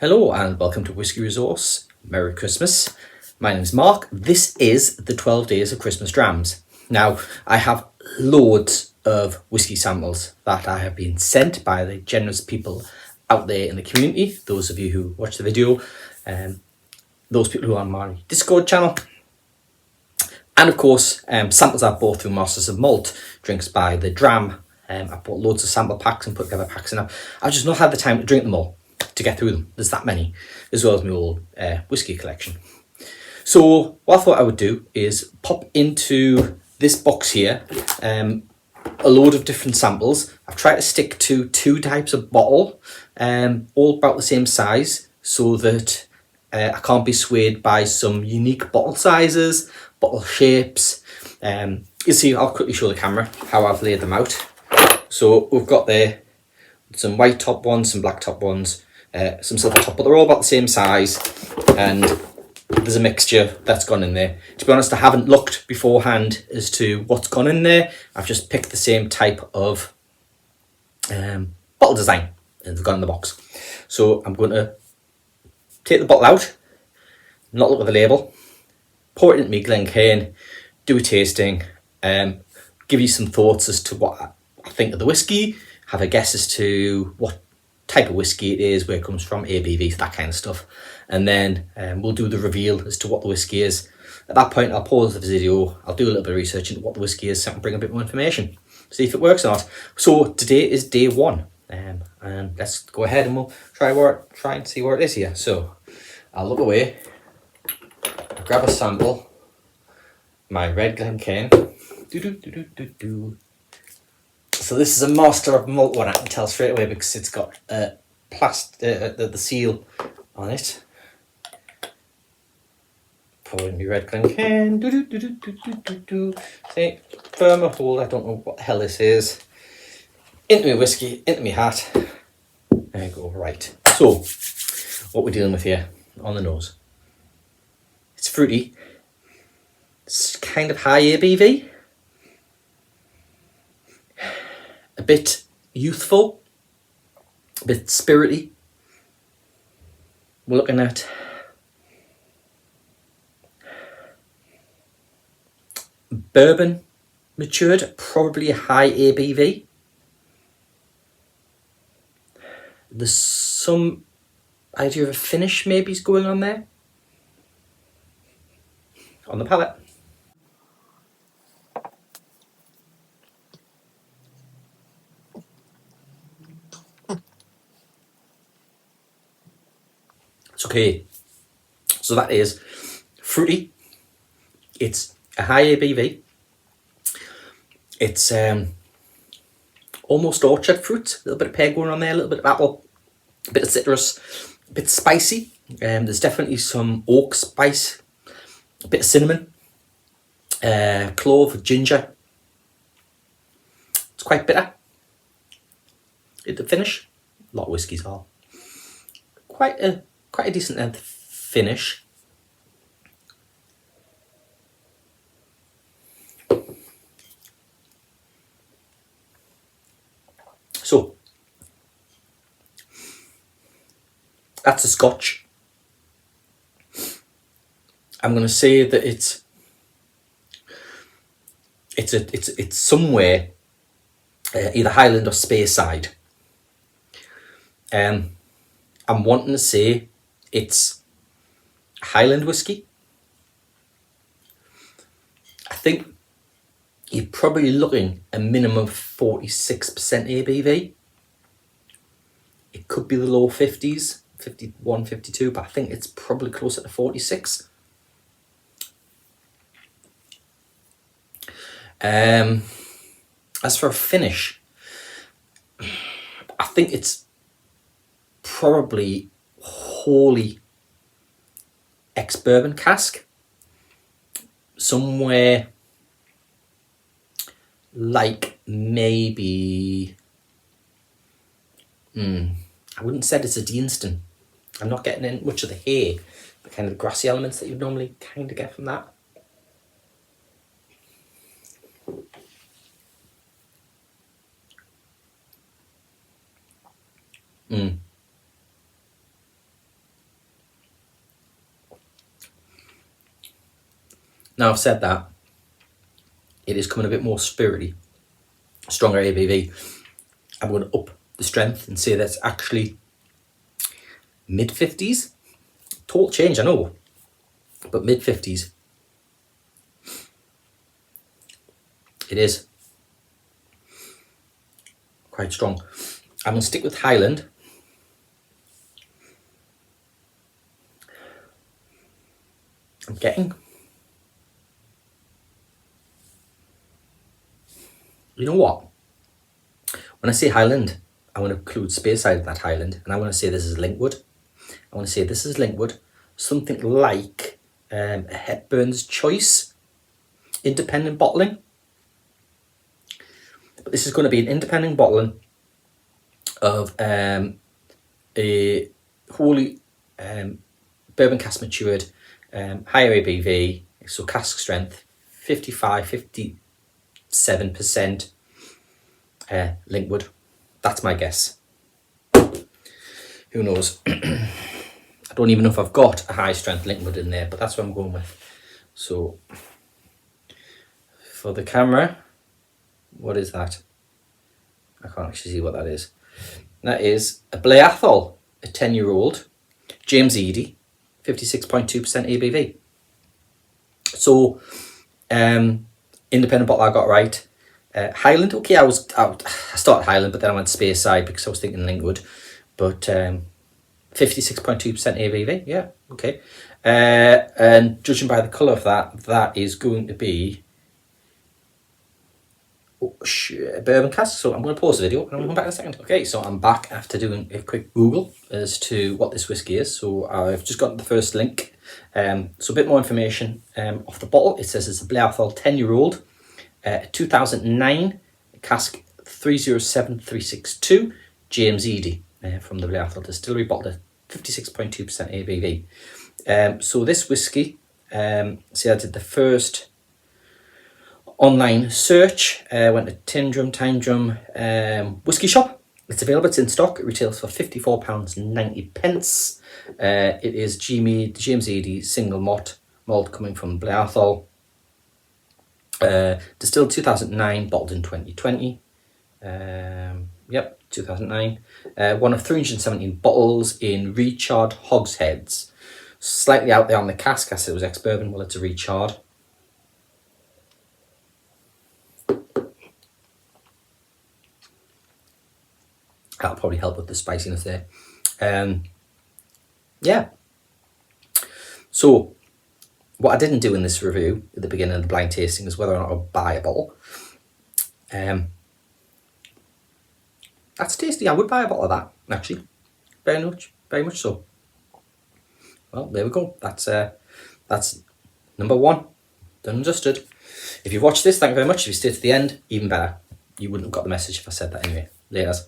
Hello and welcome to Whisky Resource. Merry Christmas. My name is Mark. This is the 12 Days of Christmas Drams. Now, I have loads of whisky samples that I have been sent by the generous people out there in the community. Those of you who watch the video, those people who are on my Discord channel. And of course, samples I've bought through Masters of Malt, drinks by the Dram. I bought loads of sample packs and put together packs, and I've just not had the time to drink them all, to get through them. There's that many, as well as my old whisky collection. So what I thought I would do is pop into this box here a load of different samples. I've tried to stick to two types of bottle, all about the same size, so that I can't be swayed by some unique bottle sizes, bottle shapes. You see, I'll quickly show the camera how I've laid them out. So we've got there some white top ones, some black top ones, some silver top, but they're all about the same size, and there's a mixture that's gone in there. To be honest, I haven't looked beforehand as to what's gone in there. I've just picked the same type of bottle design and they've gone in the box. So I'm going to take the bottle out, not look at the label, pour it into my Glencairn, do a tasting, give you some thoughts as to what I think of the whiskey, have a guess as to what type of whiskey it is, where it comes from, ABV, that kind of stuff. And then we'll do the reveal as to what the whiskey is. At that point, I'll pause the video, I'll do a little bit of research into what the whiskey is, so I can bring a bit more information, see if it works or not. So today is day one, and let's go ahead and we'll try and see where it is here. So I'll look away, I'll grab a sample, my red Glencairn. So this is a Master of Malt one, I can tell straight away because it's got the seal on it. Pour in my red Glencairn. See, firmer hold, I don't know what the hell this is. Into my whiskey, into my hat. There you go, right. So, what we're dealing with here on the nose. It's fruity. It's kind of high ABV. A bit youthful, a bit spirity. We're looking at bourbon matured, probably a high ABV. There's some idea of a finish maybe is going on there on the palate. It's okay. So that is fruity. It's a high ABV. It's almost orchard fruit. A little bit of pear going on there, a little bit of apple, a bit of citrus, a bit spicy. There's definitely some oak spice, a bit of cinnamon, clove, ginger. It's quite bitter. At the finish, a lot of whiskies are. Quite a decent finish. So that's a Scotch. I'm going to say that it's somewhere either Highland or Speyside. I'm wanting to say it's Highland whiskey. I think you're probably looking a minimum of 46% ABV. It could be the low 50s, 51, 52, but I think it's probably closer to 46. As for a finish, I think it's probably wholly ex-bourbon cask. Somewhere like maybe, I wouldn't say it's a Deanston. I'm not getting in much of the hay, the kind of grassy elements that you'd normally kind of get from that. Now I've said that, it is coming a bit more spirity, stronger ABV. I'm going to up the strength and say that's actually mid-50s. Total change, I know, but mid-50s. It is quite strong. I'm going to stick with Highland. I'm getting, you know what? When I say Highland, I want to include Speyside in that Highland, and I want to say this is Linkwood. I want to say this is Linkwood, something like a Hepburn's Choice independent bottling. But this is going to be an independent bottling of a wholly bourbon cask matured, higher ABV, so cask strength 55-57% Linkwood. That's my guess. Who knows? I don't even know if I've got a high strength Linkwood in there, but that's what I'm going with. So for the camera, what is that? I can't actually see what that is. That is a Blair Athol, a 10-year-old, James Eadie, 56.2% ABV. So, independent bottle I got right. Highland, okay, I started Highland, but then I went Speyside because I was thinking Linkwood. But 56.2% ABV, yeah, okay. And judging by the colour of that, that is going to be bourbon cask. So I'm going to pause the video and I'm going to come back in a second. Okay, so I'm back after doing a quick Google as to what this whiskey is. So I've just got the first link. So a bit more information off the bottle. It says it's a Blair Athol 10-year-old, 2009, cask 307362, James Eadie from the Blair Athol Distillery, bottled at 56.2% ABV. So this whiskey, see, I did the first online search, went to Time Whisky Shop. It's available, it's in stock, it retails for £54.90. It is James Eadie single malt coming from Blair Athol. Distilled 2009, bottled in 2020. Yep, 2009. One of 317 bottles in Re-charred hogsheads. Slightly out there on the cask, I said it was ex-bourbon, well it's a Re-charred. That'll probably help with the spiciness there. Yeah. So, what I didn't do in this review at the beginning of the blind tasting is whether or not I'll buy a bottle. That's tasty. I would buy a bottle of that, actually. Very much so. Well, there we go. That's number one. Done and dusted. If you've watched this, thank you very much. If you stayed to the end, even better. You wouldn't have got the message if I said that anyway. Laters.